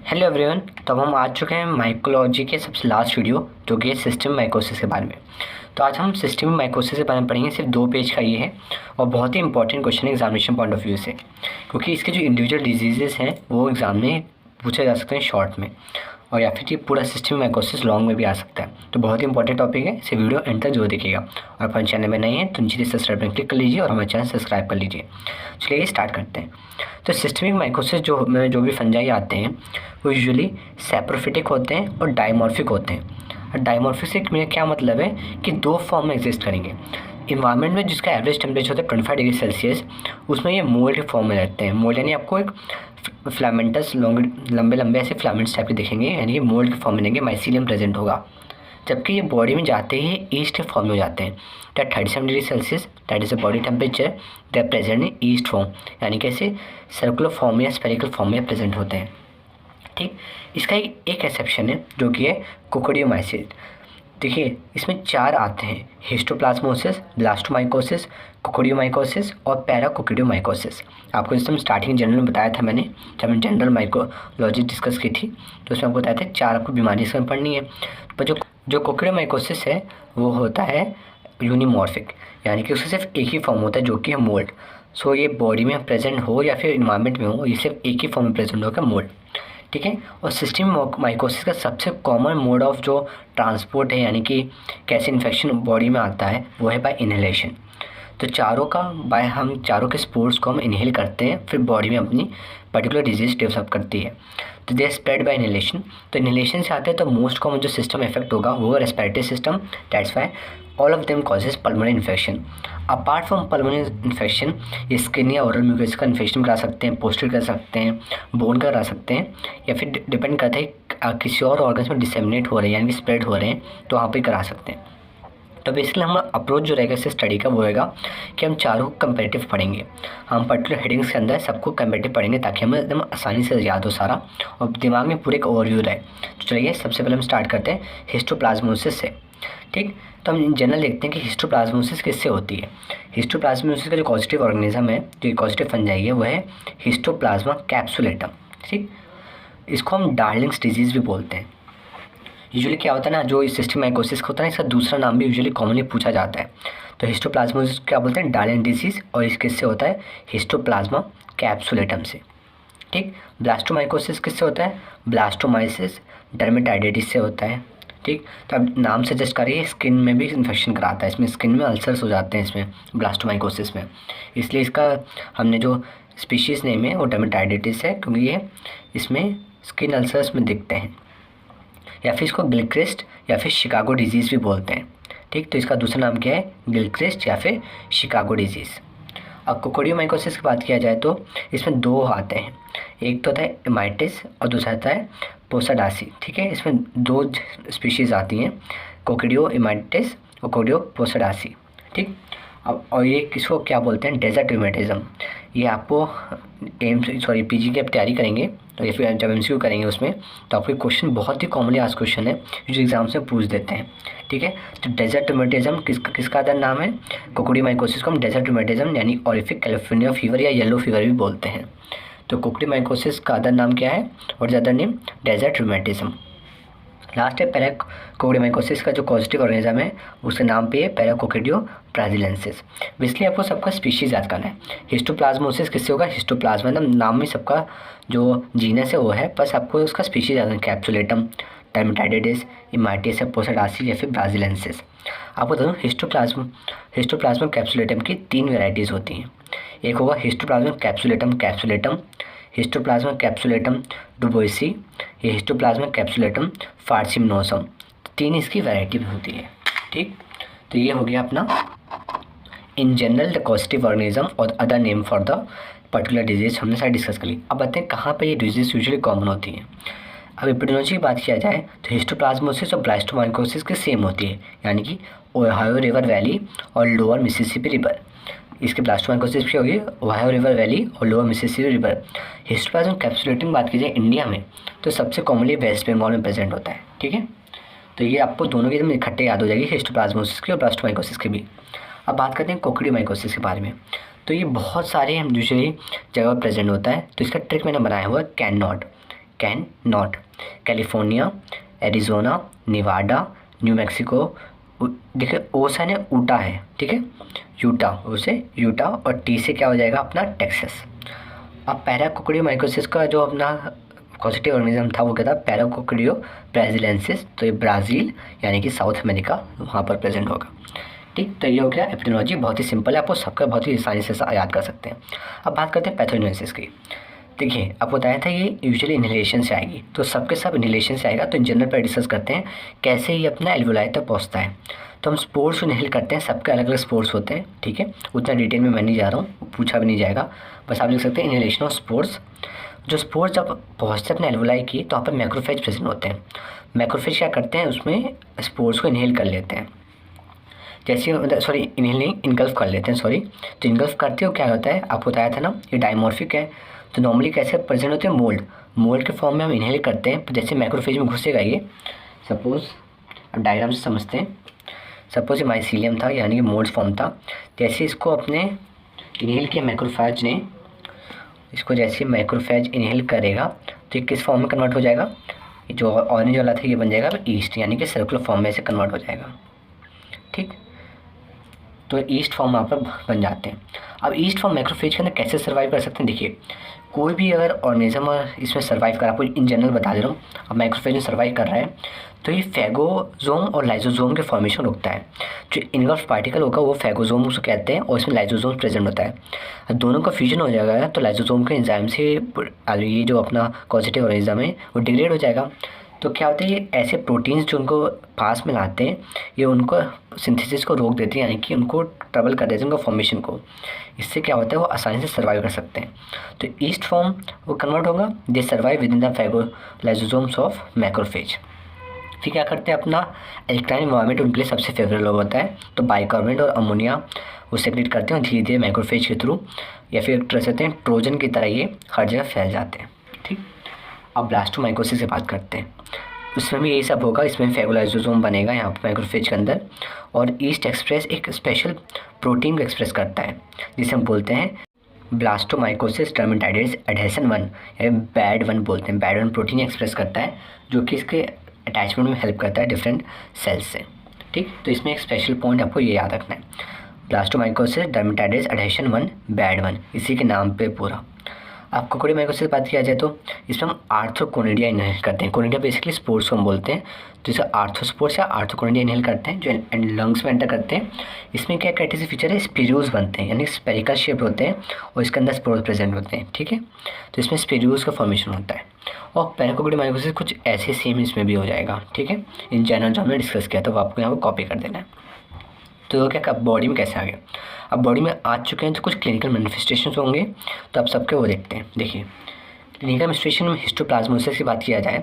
Hello everyone. तो हम आ चुके हैं माइकोलॉजी के सबसे लास्ट वीडियो जो कि है सिस्टम माइकोसिस के बारे में। तो आज हम सिस्टम माइकोसिस के बारे में पढ़ेंगे। सिर्फ 2 पेज का ये है और बहुत ही इंपॉर्टेंट क्वेश्चन है एग्जामिनेशन पॉइंट ऑफ व्यू से, क्योंकि इसके जो इंडिविजुअल डिजीज़ेस हैं वो एग्ज़ाम में पूछे जा सकते हैं शॉर्ट में, और या फिर ये पूरा सिस्टम माइकोसिस लॉन्ग में भी आ सकता है। तो बहुत ही इंपॉर्टेंट टॉपिक है, इसे वीडियो एंड तक जरूर देखिएगा। और अपने चैनल में नए हैं तो नीचे सब्सक्राइब पर क्लिक कर लीजिए और हमारे चैनल सब्सक्राइब कर लीजिए। चलिए स्टार्ट करते हैं। तो सिस्टमिक माइकोसिस जो भी फंजाई आते हैं वो यूजुअली सैप्रोफिटिक होते हैं और डायमॉर्फिक होते हैं। डायमॉर्फिक में क्या मतलब है कि 2 फॉर्म में एग्जिस्ट करेंगे। इन्वायरमेंट में जिसका एवरेज टेम्परेचर होता है 25 डिग्री सेल्सियस, उसमें ये मोल्ड के फॉर्म में रहते हैं। मोल्ड यानी आपको एक फ्लामेंटस लंबे लंबे ऐसे फ्लामेंट्स टाइप के दिखेंगे, यानी कि मोल्ड के फॉर्म में रहेंगे, माइसीलियम प्रेजेंट होगा। जबकि ये बॉडी में जाते ही ईस्ट के फॉर्म में हो जाते हैं। That 37 degree Celsius that is a body temperature, they are present in east form, यानी कैसे सर्कुलर फॉर्म या स्फेरिकल फॉर्म में प्रेजेंट होते हैं। ठीक, इसका एक एक्सेप्शन है जो कि है कोकोडियोमाइसिस। देखिए इसमें 4 आते हैं: हिस्टोप्लाज्मोसिस, ब्लास्टोमाइकोसिस, कोकोडियोमाइकोसिस और पैराकोकोडियोमाइकोसिस। आपको जैसे स्टार्टिंग जनरल में बताया था मैंने, जब मैंने जनरल माइकोलॉजी डिस्कस की थी तो उसमें आपको बताया था 4 आपको बीमारी इसमें पढ़नी है। पर जो कोकोडियोमाइकोसिस है वो होता है यूनिमॉर्फिक, यानी कि उसका सिर्फ एक ही फॉर्म होता है जो कि है मोल्ड। सो ये बॉडी में प्रेजेंट हो या फिर इन्वायरमेंट में हो, ये सिर्फ एक ही फॉर्म में प्रेजेंट होगा, मोल्ड। ठीक है। और सिस्टमिक माइकोसिस का सबसे कॉमन मोड ऑफ जो ट्रांसपोर्ट है, यानी कि कैसे इन्फेक्शन बॉडी में आता है, वो है बाय इनहेलेशन। तो हम चारों के स्पोर्स को हम इनहेल करते हैं, फिर बॉडी में अपनी पर्टिकुलर डिजीज डेवलप करती है। तो दे स्प्रेड बाय इनहेलेशन। तो इनहेलेशन से आते हैं तो मोस्ट कॉमन जो सिस्टम इफेक्ट होगा वो respiratory system. That's why all of them causes pulmonary infection. Apart from pulmonary infection, ये स्किन या ओरल म्यूकस का इन्फेक्शन करा सकते हैं, पोस्टर करा सकते हैं, बोन करा सकते हैं, या फिर डिपेंड करता है किसी और ऑर्गन्स में डिसेमिनेट हो रहे हैं यानी कि स्प्रेड हो रहे हैं तो वहाँ पर करा सकते हैं। तो बेसिकली हमारा अप्रोच जो रहेगा इस स्टडी का वो रहेगा कि हम चारों कंपेरेटिव पढ़ेंगे। हम पर्टिकुलर हेडिंग्स के अंदर सबको कंपेरेटिव पढ़ेंगे ताकि हमें एकदम आसानी से याद हो सारा और दिमाग में पूरे एक ओवरव्यू रहे। तो चलिए सबसे पहले हम स्टार्ट करते हैं हिस्टोप्लाज्मोसिस से। ठीक, तो हम जनरल देखते हैं कि हिस्टोप्लाज्मोसिस किससे होती है। हिस्टोप्लाज्मोसिस का जो पॉजिटिव ऑर्गेनिज्म है, जो पॉजिटिव फंजाई है, वो है हिस्टोप्लाज्मा कैप्सुलेटम। ठीक, इसको हम डार्लिंग्स डिजीज़ भी बोलते हैं। यूजुअली क्या होता है ना, जो इस सिस्टम माइकोसिस होता है ना, इसका दूसरा नाम भी यूजुअली कॉमनली पूछा जाता है। तो हिस्टोप्लाज्मोसिस क्या बोलते हैं, डार्लिंग डिजीज़, और इस किससे होता है, हिस्टोप्लाज्मा कैप्सुलेटम से। ठीक, ब्लास्टोमाइकोसिस किससे होता है, ब्लास्टोमाइसिस डर्मेटाइटिस से होता है। ठीक, तो अब नाम सजेस्ट करिए, स्किन में भी इन्फेक्शन कराता है, इसमें स्किन में अल्सर्स हो जाते हैं इसमें ब्लास्टोमाइकोसिस में, इसलिए इसका हमने जो स्पीशीज़ नेम है वो डर्मेटाइटिस है, क्योंकि ये इसमें स्किन अल्सर्स में दिखते हैं। या फिर इसको गिलक्रिस्ट या फिर शिकागो डिजीज़ भी बोलते हैं। ठीक, तो इसका दूसरा नाम क्या है, गिलक्रिस्ट या फिर शिकागो डिजीज़। अब कोकोडियोमाइकोसिस की बात किया जाए तो इसमें 2 आते हैं, एक तो होता है इमाइटिस और दूसरा होता है पोसाडासी। ठीक है, इसमें 2 स्पीशीज़ आती हैं, कोकोडियो इमाइटिस और कोकोडियो पोसाडासी। ठीक, अब और ये किसको क्या बोलते हैं, डेजर्ट रूमेटिज्म। ये आपको पीजी की आप तैयारी करेंगे तो या फिर जब एमसीक्यू करेंगे उसमें तो आपको क्वेश्चन बहुत ही कॉमनली आज क्वेश्चन है जो एग्जाम से पूछ देते हैं। ठीक है, तो डेजर्ट रूमेटिज्म किसका अदर नाम है, कोकोडियोमाइकोसिस को हम डेजर्ट रूमेटिज्म यानी ऑरिफिक कैलिफोर्निया फीवर या येलो फीवर भी बोलते हैं। तो कोकोडियोमाइकोसिस का अदर नाम क्या है, और ज़्यादा नेम डेजर्ट रूमेटिज्म। लास्ट है पैराकोकोडियोमाइकोसिस का जो पॉजिटिव ऑर्गेनिज्म है उसके नाम पे है पैराकोकोडियो ब्राजिलेंसिस। बेसिकली आपको सबका स्पीशीज़ याद करना है। हिस्टोप्लाज्मोसिस किससे होगा, हिस्टोप्लाज्मा नाम में सबका जो जीनस है वो है, बस आपको उसका स्पीशीज़ याद करना, कैप्सुलेटम, डर्मेटाइटिस, इमाइटिस, पोसाडासी या फिर ब्राजिलेंसिस। आपको बता दूँ हिस्टोप्लाज्मा कैप्सुलेटम की 3 वेराइटीज़ होती हैं। एक होगा हिस्टोप्लाज्मा कैप्सुलेटम, हिस्टोप्लाज्मा कैप्सुलेटम डुबोइसी, ये हिस्टोप्लाज्मा कैप्सुलेटम फार्सिमिनोसम। 3 इसकी वैरायटी भी होती है। ठीक, तो ये हो गया अपना in general the causative organism और other name for the particular disease हमने सारी डिस्कस कर ली। अब बताते हैं कहाँ पे ये डिजीज यूजुअली कॉमन होती हैं। अब एपिडेमियोलॉजी की बात किया जाए तो हिस्टोप्लाज्मोसिस और ब्लास्टोमाइकोसिस की सेम होती है, यानी कि ओहायो रिवर वैली और लोअर मिसिसिपी रिवर। इसके ब्लास्टोमाइकोसिस भी होगी ओहायो रिवर वैली और लोअर मिसिसिपी रिवर। हिस्टोप्लाज्म कैप्सुलेटिंग बात की जाए इंडिया में तो सबसे कॉमनली वेस्ट बंगाल में प्रेजेंट होता है। ठीक है, तो ये आपको दोनों की एकदम इकट्ठे याद हो जाएगी, हिस्टोप्लाज्मोसिस की और ब्लास्टोमाइकोसिस की भी। अब बात करते हैं कोकोडियोमाइकोसिस के बारे में। तो ये बहुत सारे यूजुअली जगह प्रेजेंट होता है, तो इसका ट्रिक मैंने बनाया हुआ है can not. Can not. California, Arizona, Nevada, new Mexico. देखिए ओ से ना ऊटा है, ठीक है, यूटा, उसे यूटा, और टी से क्या हो जाएगा अपना टेक्सास। अब पैराकोक्रियोमाइकोसिस का जो अपना पॉजिटिव ऑर्गेनिज्म था वो क्या था, पैराकोक्रियो ब्राजीलेंसिस। तो ये ब्राज़ील यानी कि साउथ अमेरिका वहाँ पर प्रेजेंट होगा। ठीक, तो ये हो गया एपिडेमियोलॉजी, बहुत ही सिंपल है, आपको सबका बहुत ही आसानी से याद कर सकते हैं। अब बात करते हैं पैथोजेनेसिस की। देखिए आपको बताया था ये यूजुअली इनहेलेशन से आएगी, तो सबके सब इनहेलेशन से आएगा। तो इन जनरल पर डिस्कस करते हैं कैसे ये अपना एल्वुलाई तक पहुँचता है। तो हम स्पोर्स इनहेल करते हैं, सबके अलग अलग स्पोर्स होते हैं, ठीक है, उतना डिटेल में मैं नहीं जा रहा हूँ, पूछा भी नहीं जाएगा, बस आप लिख सकते हैं इनहेलेशन ऑफ स्पोर्स। जो स्पोर्स जब पहुँचते हैं अपने एल्वुलाई की, तो वहाँ पर मैक्रोफेज प्रेजेंट होते हैं। मैक्रोफेज क्या करते हैं, उसमें स्पोर्स को इनहेल कर लेते हैं, जैसे सॉरी इनहेल नहीं, इनगल्फ कर लेते हैं, सॉरी। तो इनगल्फ करते हो क्या होता है, आपको बताया था ना ये डायमॉर्फिक है। तो नॉर्मली कैसे प्रेजेंट होते हैं, मोल्ड के फॉर्म में हम इनहेल करते हैं। तो जैसे मैक्रोफेज में घुसेगा ये, सपोज अब डायग्राम से समझते हैं, सपोज ये माइसीलियम था यानी कि मोल्ड फॉर्म था। जैसे इसको अपने इनहेल किया मैक्रोफेज ने, इसको जैसे मैक्रोफेज इनहेल करेगा तो ये किस फॉर्म में कन्वर्ट हो जाएगा, जो ऑरेंज वाला था ये बन जाएगा ईस्ट, यानी कि सर्कुलर फॉर्म में से कन्वर्ट हो जाएगा। ठीक, तो ईस्ट फॉर्म वहाँ पर बन जाते हैं। अब ईस्ट फॉर्म मैक्रोफेज के अंदर कैसे सर्वाइव कर सकते हैं, देखिए कोई भी अगर ऑर्गेनिज्म इसमें सर्वाइव कर, आपको इन जनरल बता दे रहा हूँ, अब मैक्रोफेज में सर्वाइव कर रहा है तो ये फैगोजोम और लाइजोजोम के फॉर्मेशन रुकता है। जो इनगल्फ पार्टिकल होगा वो फैगोजोम उसको कहते हैं, और इसमें लाइजोजोम प्रेजेंट होता है। दोनों का फ्यूजन हो जाएगा तो लाइजोजोम के एंजाइम से ये जो अपना पॉजिटिव ऑर्गेनिज्म है वो डिग्रेड हो जाएगा। तो क्या होता है, ये ऐसे प्रोटीन्स जो उनको पास में लाते हैं ये उनको सिंथेसिस को रोक देते हैं, यानी कि उनको ट्रबल कर देते हैं उनका फॉर्मेशन को। इससे क्या होता है, वो आसानी से सर्वाइव कर सकते हैं। तो ईस्ट फॉर्म वो कन्वर्ट होगा, they survive within the phagolysosomes of macrophage. फिर क्या करते हैं, अपना एल्कालाइन एनवायरनमेंट उनके लिए सबसे फेवरेबल होता है। तो बाइकार्बोनेट और अमोनिया वो सेक्रेट करते हैं धीरे धीरे मैक्रोफेज के थ्रू, या फिर कह सकते हैं ट्रोजन की तरह ये हर जगह फैल जाते हैं। ठीक, अब ब्लास्टोमाइकोसिस से बात करते हैं। उसमें भी यही सब होगा, इसमें फैगोलाइजोसोम बनेगा यहाँ पर मैक्रोफेज के अंदर, और ईस्ट एक्सप्रेस एक स्पेशल प्रोटीन को एक्सप्रेस करता है जिसे हम बोलते हैं ब्लास्टोमाइकोसिस डर्मेटाइटिस एडहेशन 1 या बैड 1 बोलते हैं। बैड 1 प्रोटीन एक्सप्रेस करता है जो कि इसके अटैचमेंट में हेल्प करता है डिफरेंट सेल्स से। ठीक, तो इसमें एक स्पेशल पॉइंट आपको ये याद रखना है, ब्लास्टोमाइकोसिस डर्मेटाइटिस एडहेशन 1 बैड 1, इसी के नाम पे पूरा। आप कोकोडीमाइकोसिस बात किया जाए तो इसमें हम आर्थ्रोकोनिडिया इनहेल करते हैं। कोनिडिया बेसिकली स्पोर्स को हम बोलते हैं, तो इसे आर्थ्रोस्पोर्स या आर्थ्रोकोनिडिया इनहेल करते हैं जो लंग्स में एंटर करते हैं। इसमें क्या कैटेगरी फीचर है, स्पिरूज बनते हैं, यानी स्पेरिकल शेप होते हैं और इसके अंदर स्पोर्स प्रेजेंट होते हैं। ठीक है, तो इसमें स्पिरूज का फॉर्मेशन होता है। और पैराकोकोडीमाइकोसिस कुछ ऐसे सेम इसमें भी हो जाएगा। ठीक है, इन जनरल जो हमने डिस्कस किया था वो आपको यहाँ पर कॉपी कर देना है। तो क्या बॉडी में कैसे आ गया, अब बॉडी में आ चुके हैं तो कुछ क्लिनिकल मैनिफेस्टेशंस होंगे, तो आप सबके वो देखते हैं। देखिए क्लिनिकल मैनिफेस्टेशन में हिस्टोप्लाज्मोसिस की बात किया जाए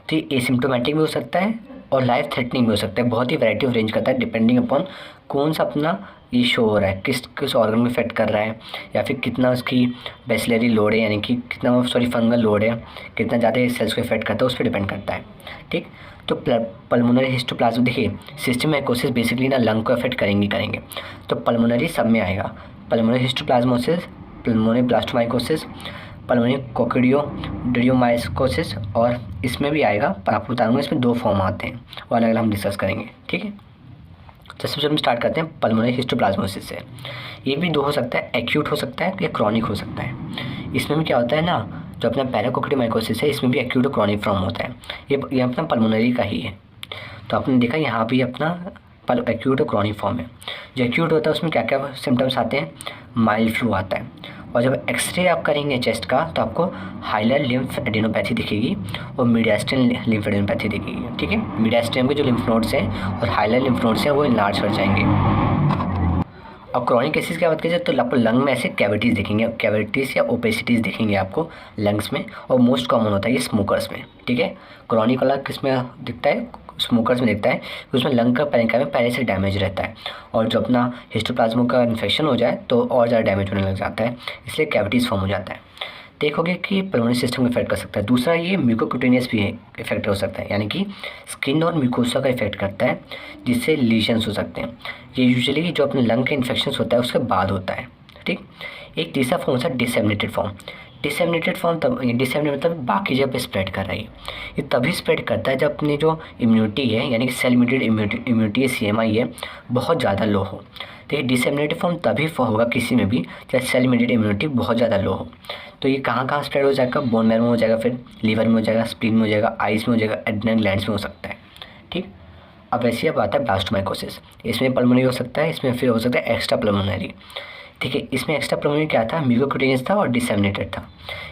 तो ये एसिम्प्टोमेटिक भी हो सकता है और लाइफ थ्रेटनिंग भी हो सकता है। बहुत ही वैरायटी ऑफ रेंज करता है डिपेंडिंग अपॉन कौन सा अपना ये शो हो रहा है, किस ऑर्गन में इफेक्ट कर रहा है, या फिर कितना उसकी बेसिलरी लोड है, यानी कि कितना फंगल लोड है, कितना ज़्यादा सेल्स को इफेक्ट करता है, उस पर डिपेंड करता है। ठीक, तो पल्मोनरी हिस्टोप्लाज्म, देखिए सिस्टेमेटोसिस बेसिकली ना लंग को अफेक्ट करेंगे, तो पल्मोनरी सब में आएगा। Pulmonary histoplasmosis, pulmonary blastomycosis, pulmonary coccidioidomycosis, और इसमें भी आएगा, पर आपको बताऊंगा इसमें 2 फॉर्म आते हैं, वो अलग अलग हम डिस्कस करेंगे। ठीक है, तो सबसे हम स्टार्ट करते हैं पल्मोनरी हिस्टोप्लाज्मोसिस से। ये भी 2 हो सकता है, एक्यूट हो सकता है या क्रॉनिक हो सकता है। इसमें भी क्या होता है ना, जो अपना पैराकोक्सीडियोमाइकोसिस है इसमें भी एक्यूट और क्रॉनिक फॉर्म होता है, ये अपना पल्मोनरी का ही है। तो आपने देखा यहाँ भी अपना एक्यूट और क्रॉनिक फॉर्म है। जो एक्यूट होता है उसमें क्या क्या सिम्टम्स आते हैं, माइल्ड फ्लू आता है, और जब एक्सरे आप करेंगे चेस्ट का तो आपको हाइलर लिम्फ एडिनोपैथी दिखेगी और मिडियास्टिन लिम्फ एडिनोपैथी दिखेगी। ठीक है, मिडियास्टिन के जो लिम्फ नोड्स हैं और हाइलर लिम्फ नोड्स हैं वो इनलार्ज हो जाएंगे। अब क्रॉनिक केसेस की बात की जाए तो आपको लंग में ऐसे कैविटीज़ दिखेंगे, कैविटीज़ या ओपेसिटीज़ दिखेंगे आपको लंग्स में, और मोस्ट कॉमन होता है ये स्मोकर्स में। ठीक है, क्रॉनिक वाला किस में दिखता है, स्मोकर्स में दिखता है, उसमें लंग का पैरेंकाइमा पहले से डैमेज रहता है, और जो अपना हिस्टोप्लाज्म का इन्फेक्शन हो जाए तो और ज़्यादा डैमेज होने लग जाता है, इसलिए कैविटीज़ फॉर्म हो जाता है। देखोगे कि पल्मोनरी सिस्टम को इफेक्ट कर सकता है। दूसरा ये म्यूकोक्यूटेनियस भी इफेक्ट हो सकता है, यानी कि स्किन और म्यूकोसा का इफेक्ट करता है जिससे लीजन्स हो सकते हैं। ये यूजुअली जो अपने लंग के इन्फेक्शन होता है उसके बाद होता है। ठीक, एक तीसरा फॉर्म होता है डिसेमिनेटेड फॉर्म। डिसेमिनेटेड फॉर्म तब, डिसेमिनेट मतलब बाकी जगह पे स्प्रेड कर रही है। ये तभी स्प्रेड करता है जब अपनी जो इम्यूनिटी है, यानी कि सेल मीडिएटेड इम्यूनिटी CMI है, बहुत ज़्यादा लो हो। तो ये डिसेमिनेटेड फॉर्म तभी होगा किसी में भी जब सेल मीडिएटेड इम्यूनिटी बहुत ज़्यादा लो हो। तो ये कहाँ कहाँ स्प्रेड हो जाएगा? बोन मैरो में हो जाएगा, फिर लीवर में हो जाएगा, स्प्लीन में हो जाएगा, आइज में हो जाएगा, एड्रेनल ग्लैंड्स में हो सकता है। ठीक। अब ऐसे अब आता है ब्लास्टोमाइकोसिस। इसमें पल्मोनरी हो सकता है, इसमें फिर हो सकता है एक्स्ट्रा पल्मोनरी। ठीक है, इसमें एक्स्ट्रा पल्मोनरी क्या था? म्यूकोक्यूटेनियस था और डिसेमिनेटेड था।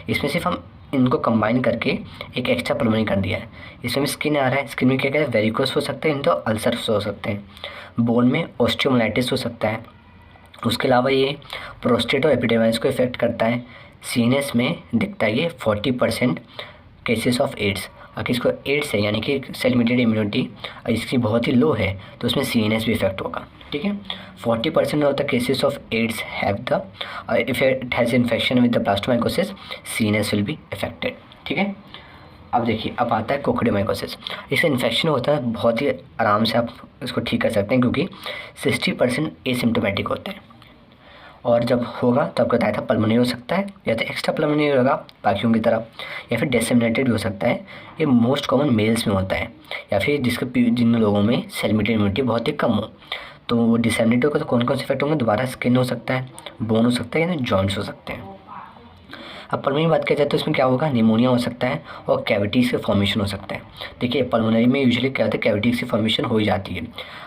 इसमें सिर्फ हम इनको कंबाइन करके एक एक्स्ट्रा पल्मोनरी कर दिया है। इसमें स्किन आ रहा है, स्किन में क्या क्या है? वेरिकोस हो सकते हैं, इन तो अल्सर्स हो सकते हैं, बोन में ऑस्टियोमाइलाइटिस हो सकता है। उसके अलावा ये प्रोस्टेट और एपिडेमाइस को इफेक्ट करता है। सीएनएस में दिखता है ये 40% केसेस ऑफ एड्स। अगर इसको एड्स है, यानी कि सेल मीडिएटेड इम्यूनिटी इसकी बहुत ही लो है, तो उसमें सीएनएस भी इफेक्ट होगा। ठीक है, 40% of the cases of AIDS have the if it has infection with the blastomycosis, CNS will be affected. ठीक है, अब देखिए, अब आता है कोक्सीडियोमाइकोसिस। इससे इन्फेक्शन होता है, बहुत ही आराम से आप इसको ठीक कर सकते हैं, क्योंकि 60% एसिम्टोमेटिक होते हैं। और जब होगा तो आपको बताया था पल्मोनरी हो सकता है, या तो एक्स्ट्रा पल्मोनरी होगा बाकियों की तरह, या फिर डिसेमिनेटेड भी हो सकता है। ये मोस्ट कॉमन मेल्स में होता है, या फिर जिन लोगों में सेल मीडिएटेड इम्यूनिटी बहुत ही कम हो। तो वो डिसेमिनेटेड होगा तो कौन कौन से इफेक्ट होंगे? दोबारा स्किन हो सकता है, बोन हो सकता है, या जॉइंट्स हो सकते हैं। अब पल्मोनरी बात किया जाए तो इसमें क्या होगा? निमोनिया हो सकता है और कैविटीज़ का फॉर्मेशन हो सकता है। देखिए, पल्मोनरी में यूजुअली क्या होता है? कैविटीज़ की फॉर्मेशन हो ही जाती है,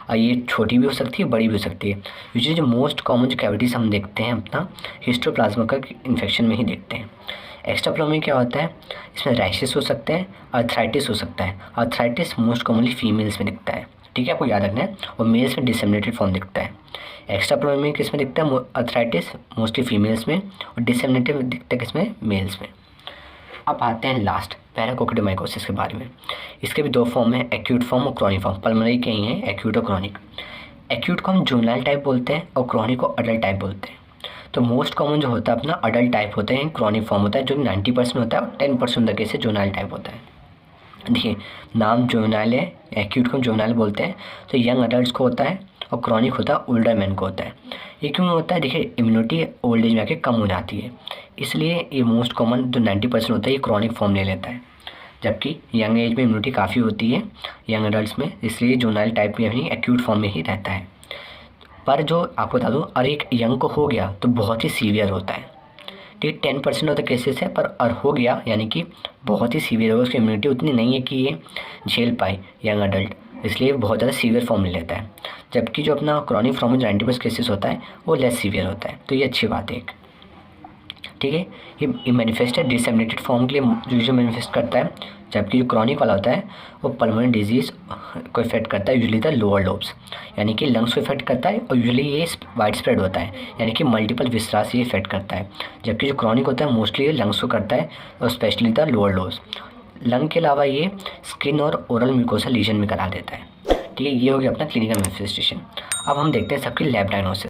और ये छोटी भी हो सकती है, बड़ी भी हो सकती है। यूजुअली जो मोस्ट कॉमन जो कैविटीज़ हम देखते हैं अपना हिस्टोप्लाज्मा का इन्फेक्शन में ही देखते हैं। एक्स्ट्रा पल्मोनरी क्या होता है? इसमें रैशेस हो सकते हैं, आर्थराइटिस हो सकता है। आर्थराइटिस मोस्ट कॉमनली फीमेल्स में दिखता है। ठीक है, आपको याद रखना है। और मेल्स में डिसेमिनेटेड फॉर्म दिखता है। एक्स्ट्रा पल्मोनरी किस में दिखता है? आर्थराइटिस मोस्टली फीमेल्स में, और डिसेमिनेटेड दिखता है किसमें? मेल्स में। अब आते हैं लास्ट पैराकोक्सीडियोमाइकोसिस के बारे में। इसके भी दो फॉर्म हैं, एक्यूट फॉर्म और क्रॉनिक फॉर्म। पल्मोनरी के ही हैं एक्यूट और क्रॉनिक। एक्यूट को हम जुवेनाइल टाइप बोलते हैं और क्रॉनिक को अडल्ट टाइप बोलते हैं। तो मोस्ट कॉमन जो होता है अपना अडल्ट टाइप होता है, क्रॉनिक फॉर्म होता है, जो 90% होता है, और 10% तक से जुवेनाइल टाइप होता है। देखिए, नाम जुवेनाइल है, एक्यूट को जुवेनाइल बोलते हैं, तो यंग अडल्ट को होता है, और क्रॉनिक होता है ओल्डर मैन को होता है। ये क्यों होता है? देखिए, इम्यूनिटी ओल्ड एज में आके कम हो जाती है, इसलिए ये मोस्ट कॉमन जो 90% होता है ये क्रॉनिक फॉर्म ले लेता है। जबकि यंग एज में इम्यूनिटी काफ़ी होती है यंग अडल्ट में, इसलिए जुवेनाइल टाइप में यानी एक्यूट फॉर्म में ही रहता है। पर जो आपको बता दूँ, और एक यंग को हो गया तो बहुत ही सीवियर होता है। ठीक, 10% होता केसेस है, पर और हो गया यानी कि बहुत ही सीवियर होगा, उसकी इम्यूनिटी उतनी नहीं है कि ये झेल पाए यंग अडल्ट, इसलिए बहुत ज़्यादा सीवियर फॉर्म ले लेता है। जबकि जो अपना क्रॉनिक फॉर्म में 90% केसेस होता है वो लेस सीवियर होता है, तो ये अच्छी बात है एक। ठीक है, ये मैनिफेस्ट है डिसेमिनेटेड फॉर्म के लिए जो मैनिफेस्ट करता है, जबकि जो क्रॉनिक वाला होता है वो पल्मोनरी डिजीज़ को इफेक्ट करता है, यूजुअली द लोअर लोब्स, यानी कि लंग्स को इफेक्ट करता है, और यूजुअली ये वाइड स्प्रेड होता है, यानी कि मल्टीपल विसरा से ये इफेक्ट करता है। जबकि जो क्रॉनिक होता है मोस्टली ये लंग्स को करता है, और specially the lower lobes. Lung के अलावा ये स्किन और ओरल म्यूकोसा लीजन में करा देता है। ठीक है, ये हो गया अपना क्लिनिकल मैनिफेस्टेशन। अब हम देखते हैं सबकी लैब डायग्नोसिस।